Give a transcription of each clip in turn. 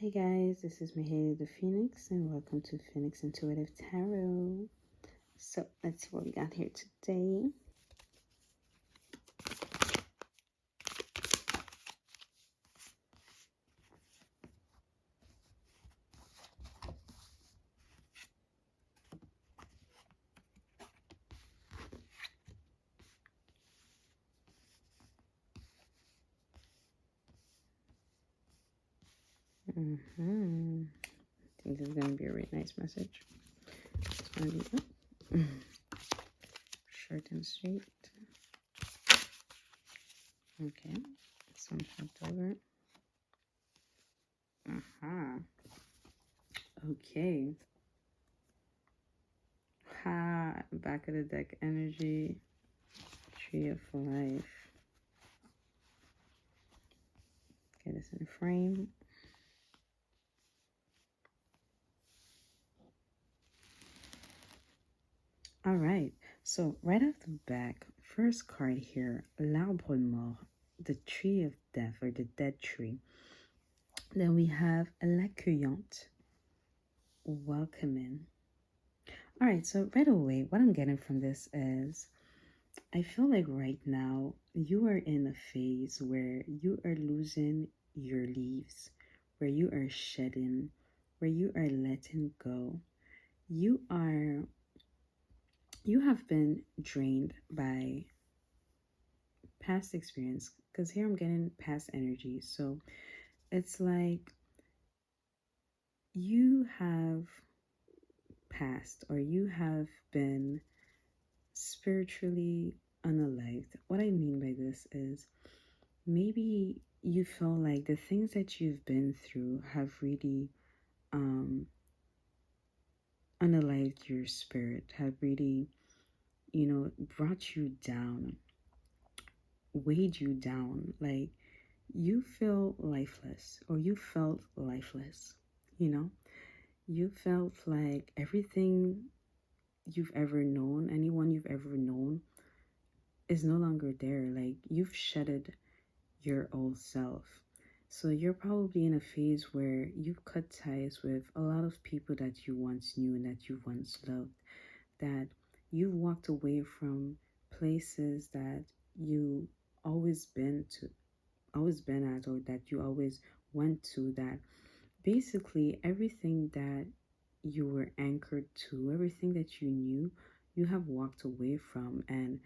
Hey guys, this is Mahali the Phoenix, and welcome to Phoenix Intuitive Tarot. So let's see what we got here today. I think this is going to be a really nice message. It's going to be short and sweet. Okay, some flipped over. Okay. Back of the deck energy. Tree of Life. Get this in frame. All right, so right off the back, first card here, l'arbre mort, the tree of death or the dead tree. Then we have l'accueillante, welcoming. All right, so right away, what I'm getting from this is I feel like right now you are in a phase where you are losing your leaves, where you are shedding, where you are letting go. You have been drained by past experience, because here I'm getting past energy. So it's like you have passed, or you have been spiritually unalived. What I mean by this is maybe you feel like the things that you've been through have really unalived your spirit, have really, brought you down, weighed you down. Like you feel lifeless, or you felt lifeless, you felt like everything you've ever known, anyone you've ever known, is no longer there. Like you've shedded your old self. So you're probably in a phase where you've cut ties with a lot of people that you once knew and that you once loved, that you've walked away from places that you always been at, or that you always went to, that basically everything that you were anchored to, everything that you knew, you have walked away from. And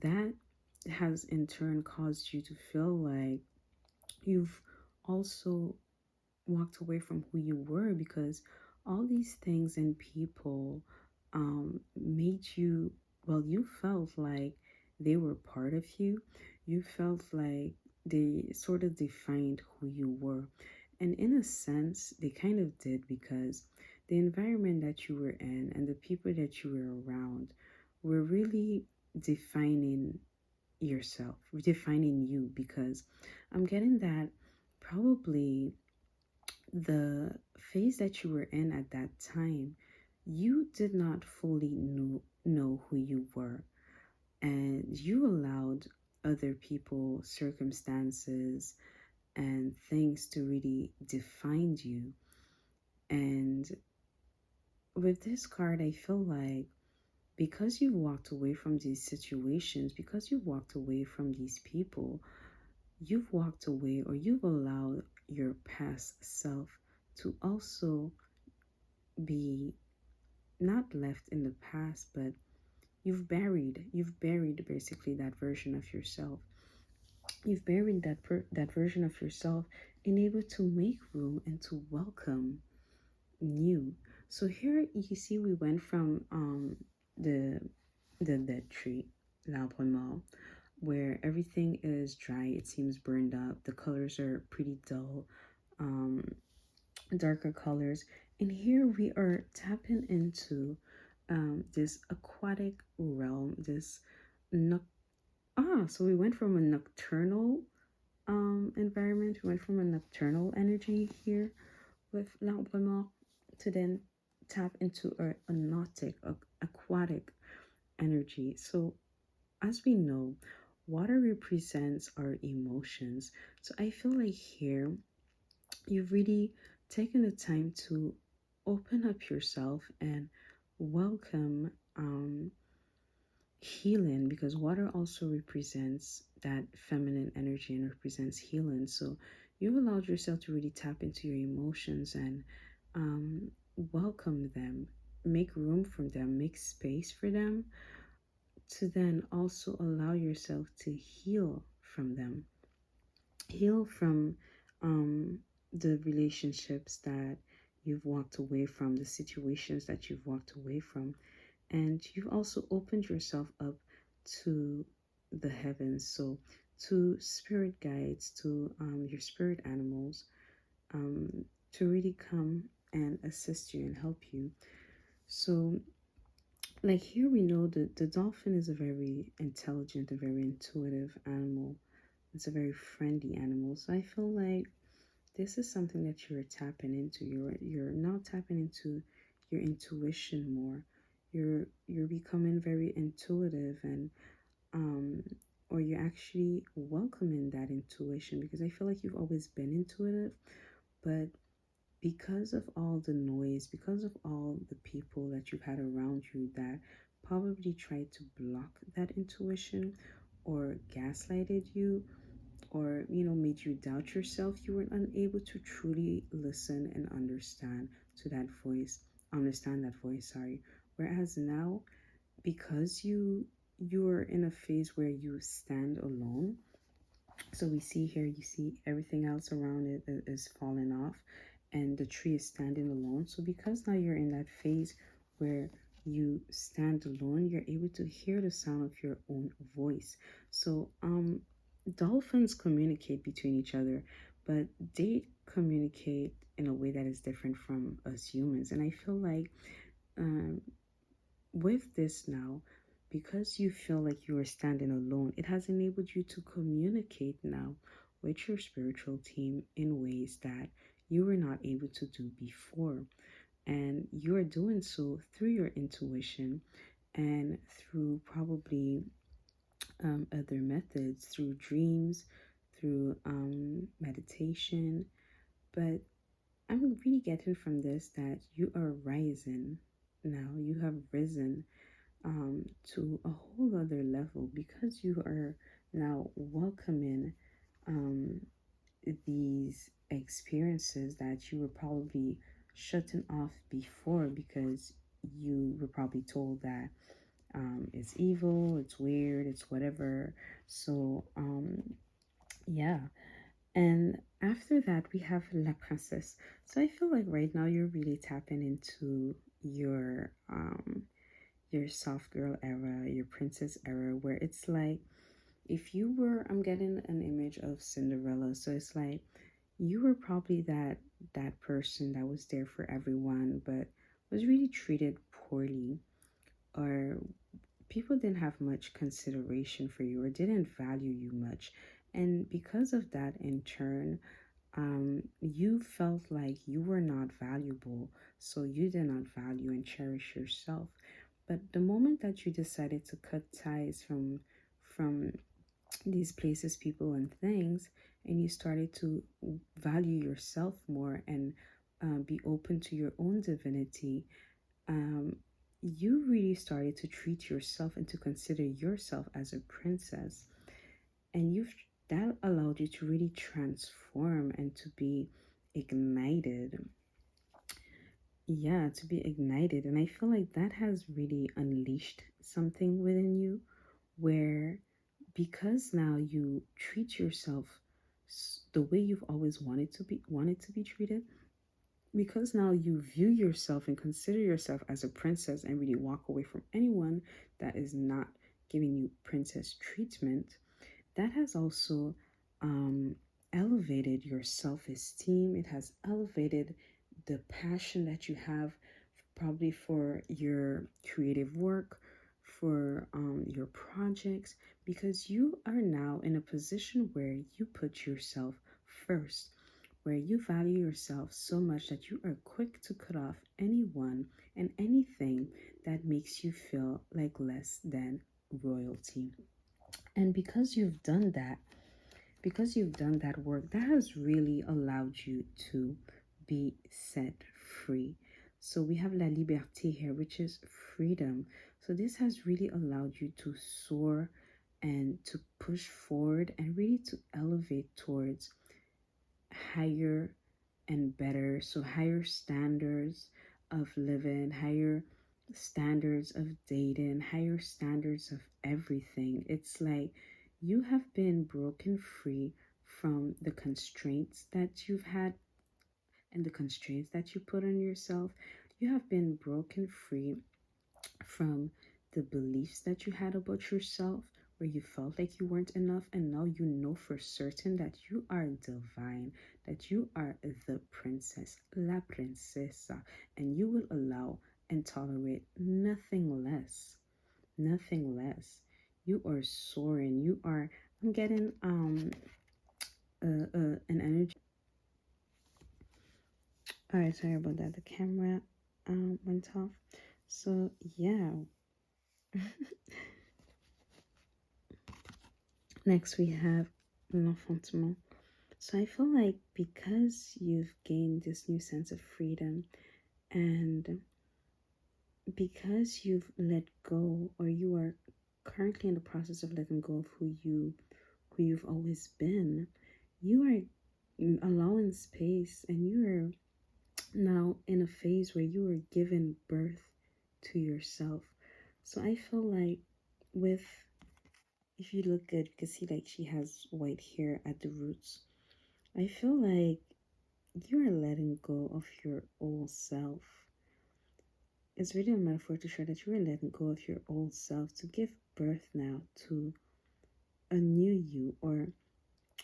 that has in turn caused you to feel like you've also walked away from who you were, because all these things and people made you, well, you felt like they were part of you. You felt like they sort of defined who you were. And in a sense, they kind of did, because the environment that you were in and the people that you were around were really defining yourself, defining you, because I'm getting that probably the phase that you were in at that time, you did not fully know who you were, and you allowed other people, circumstances, and things to really define you. And with this card, I feel like because you've walked away from these situations, because you've walked away from these people, you've walked away, or you've allowed your past self to also be not left in the past, but you've buried basically that version of yourself. You've buried that version of yourself, and able to make room and to welcome new. So here you see we went from the dead tree, l'arbre mort, where everything is dry, it seems burned up, the colors are pretty dull, um darker colors. And here we are tapping into this aquatic realm, so we went from a nocturnal environment, we went from a nocturnal energy here with l'arbre mort, to then tap into a nautic, aquatic energy. So as we know, water represents our emotions. So I feel like here you've really taken the time to open up yourself and welcome healing, because water also represents that feminine energy and represents healing. So you allowed yourself to really tap into your emotions and um, welcome them, make room for them, make space for them, to then also allow yourself to heal from them, heal from the relationships that you've walked away from, the situations that you've walked away from. And you've also opened yourself up to the heavens, so to spirit guides, to your spirit animals, to really come and assist you and help you. So, like here we know that the dolphin is a very intelligent, a very intuitive animal. It's a very friendly animal. So I feel like this is something that you're tapping into. You're now tapping into your intuition more. You're becoming very intuitive, and um or you're actually welcoming that intuition, because I feel like you've always been intuitive, but because of all the noise, because of all the people that you've had around you that probably tried to block that intuition or gaslighted you, or made you doubt yourself, you were unable to truly listen and understand that voice, sorry. Whereas now, because you're in a phase where you stand alone, so we see here, you see everything else around it is falling off, and the tree is standing alone. So because now you're in that phase where you stand alone, you're able to hear the sound of your own voice. So dolphins communicate between each other, but they communicate in a way that is different from us humans. And I feel like um, with this now, because you feel like you are standing alone, it has enabled you to communicate now with your spiritual team in ways that you were not able to do before. And you are doing so through your intuition and through probably other methods, through dreams, through meditation. But I'm really getting from this that you are rising now. You have risen to a whole other level, because you are now welcoming um, these experiences that you were probably shutting off before, because you were probably told that it's evil, it's weird, it's whatever. So, yeah. And after that, we have La Princesse. So I feel like right now you're really tapping into your soft girl era, your princess era, where it's like, if you were, I'm getting an image of Cinderella. So it's like you were probably that person that was there for everyone, but was really treated poorly, or people didn't have much consideration for you, or didn't value you much. And because of that, in turn, you felt like you were not valuable, so you did not value and cherish yourself. But the moment that you decided to cut ties from these places, people, and things, and you started to value yourself more and be open to your own divinity, um, you really started to treat yourself and to consider yourself as a princess. And that allowed you to really transform and to be ignited. Yeah, to be ignited. And I feel like that has really unleashed something within you, where because now you treat yourself the way you've always wanted to be treated, because now you view yourself and consider yourself as a princess and really walk away from anyone that is not giving you princess treatment. That has also elevated your self-esteem. It has elevated the passion that you have, probably for your creative work, for your projects, because you are now in a position where you put yourself first, where you value yourself so much that you are quick to cut off anyone and anything that makes you feel like less than royalty. And because you've done that, because you've done that work, that has really allowed you to be set free. So we have la liberté here, which is freedom. So this has really allowed you to soar and to push forward and really to elevate towards higher and better. So higher standards of living, higher standards of dating, higher standards of everything. It's like you have been broken free from the constraints that you've had and the constraints that you put on yourself. You have been broken free from the beliefs that you had about yourself, where you felt like you weren't enough, and now you know for certain that you are divine, that you are the princess, la princesa, and you will allow and tolerate nothing less, nothing less. You are soaring. You are. I'm getting an energy. All right, sorry about that. The camera went off. So yeah. Next, we have l'enfantement. So I feel like because you've gained this new sense of freedom and because you've let go, or you are currently in the process of letting go of who you've always been, you are allowing space, and you are now in a phase where you are giving birth to yourself. So I feel like with if you look good, you can see like she has white hair at the roots. I feel like you are letting go of your old self. It's really a metaphor to show that you are letting go of your old self to give birth now to a new you, or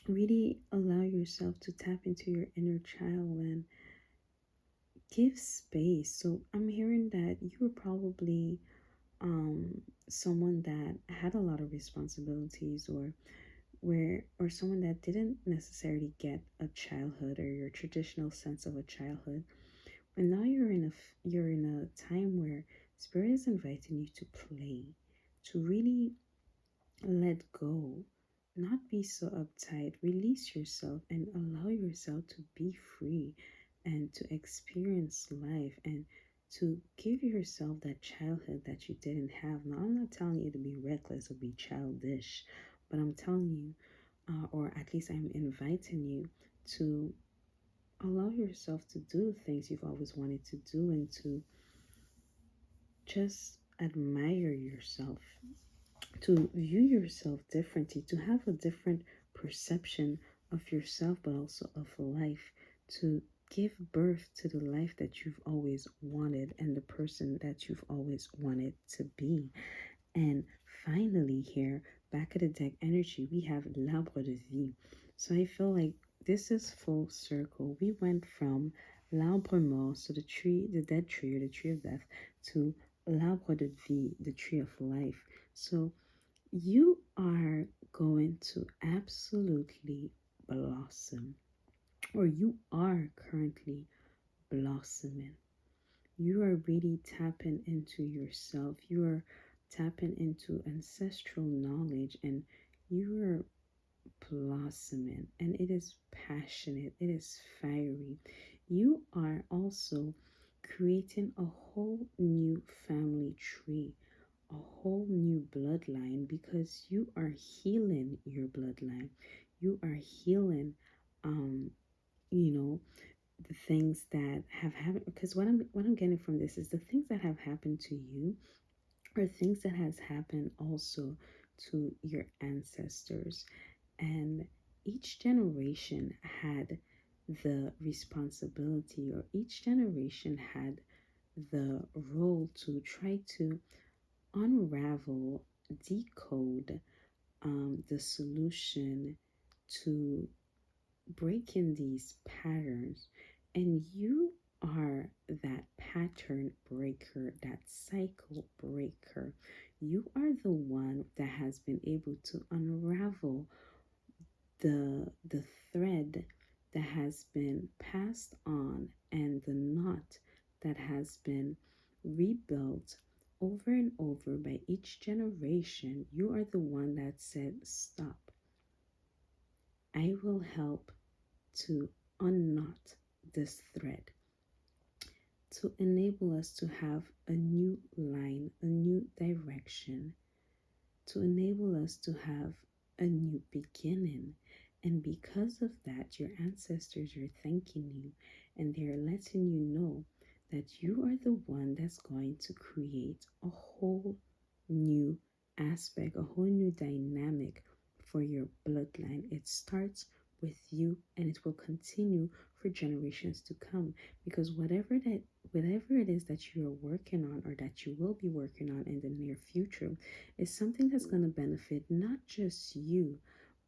really allow yourself to tap into your inner child and give space. So I'm hearing that you were probably someone that had a lot of responsibilities, or someone that didn't necessarily get a childhood or your traditional sense of a childhood. And now you're in a time where spirit is inviting you to play, to really let go, not be so uptight, release yourself and allow yourself to be free and to experience life and to give yourself that childhood that you didn't have. Now, I'm not telling you to be reckless or be childish, but I'm telling you, or at least I'm inviting you to allow yourself to do things you've always wanted to do and to just admire yourself, to view yourself differently, to have a different perception of yourself, but also of life, to give birth to the life that you've always wanted and the person that you've always wanted to be. And finally, here, back at the deck energy, we have l'arbre de vie. So I feel like this is full circle. We went from l'arbre mort, so the tree, the dead tree or the tree of death, to l'arbre de vie, the tree of life. So you are going to absolutely blossom, or you are currently blossoming. You are really tapping into yourself. You are tapping into ancestral knowledge, and you are blossoming, and it is passionate, it is fiery. You are also creating a whole new family tree, a whole new bloodline, because you are healing your bloodline. You are healing um you know the things that have happened, because what I'm getting from this is the things that have happened to you are things that has happened also to your ancestors, and each generation had the responsibility, or each generation had the role to try to unravel, decode the solution to breaking these patterns. And you are that pattern breaker, that cycle breaker. You are the one that has been able to unravel the thread that has been passed on, and the knot that has been rebuilt over and over by each generation. You are the one that said stop, I will help to unknot this thread to enable us to have a new line, a new direction, to enable us to have a new beginning. And because of that, your ancestors are thanking you and they're letting you know that you are the one that's going to create a whole new aspect, a whole new dynamic for your bloodline. It starts with you and it will continue for generations to come, because whatever it is that you are working on or that you will be working on in the near future is something that's going to benefit not just you,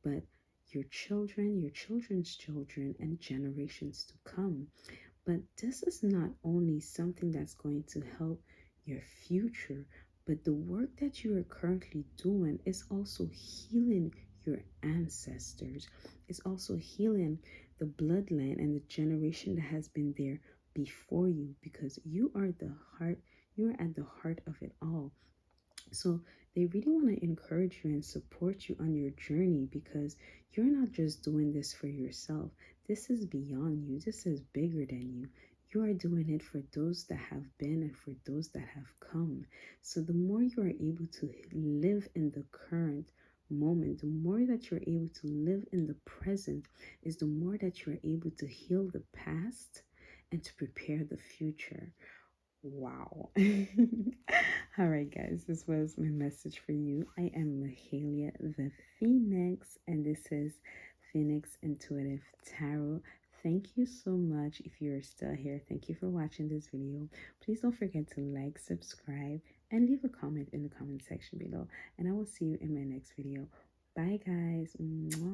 but your children, your children's children, and generations to come. But this is not only something that's going to help your future, but the work that you are currently doing is also healing your ancestors. It's also healing the bloodline and the generation that has been there before you, because you are the heart, you are at the heart of it all. So they really want to encourage you and support you on your journey, because you're not just doing this for yourself. This is beyond you. This is bigger than you. You are doing it for those that have been and for those that have come. So the more you are able to live in the current moment, the more that you're able to live in the present, is the more that you're able to heal the past and to prepare the future. Wow. All right, guys, this was my message for you. I am Mahalia the Phoenix, and this is Phoenix Intuitive Tarot. Thank you so much if you're still here. Thank you for watching this video. Please don't forget to like, subscribe, and leave a comment in the comment section below. And I will see you in my next video. Bye, guys. Mwah.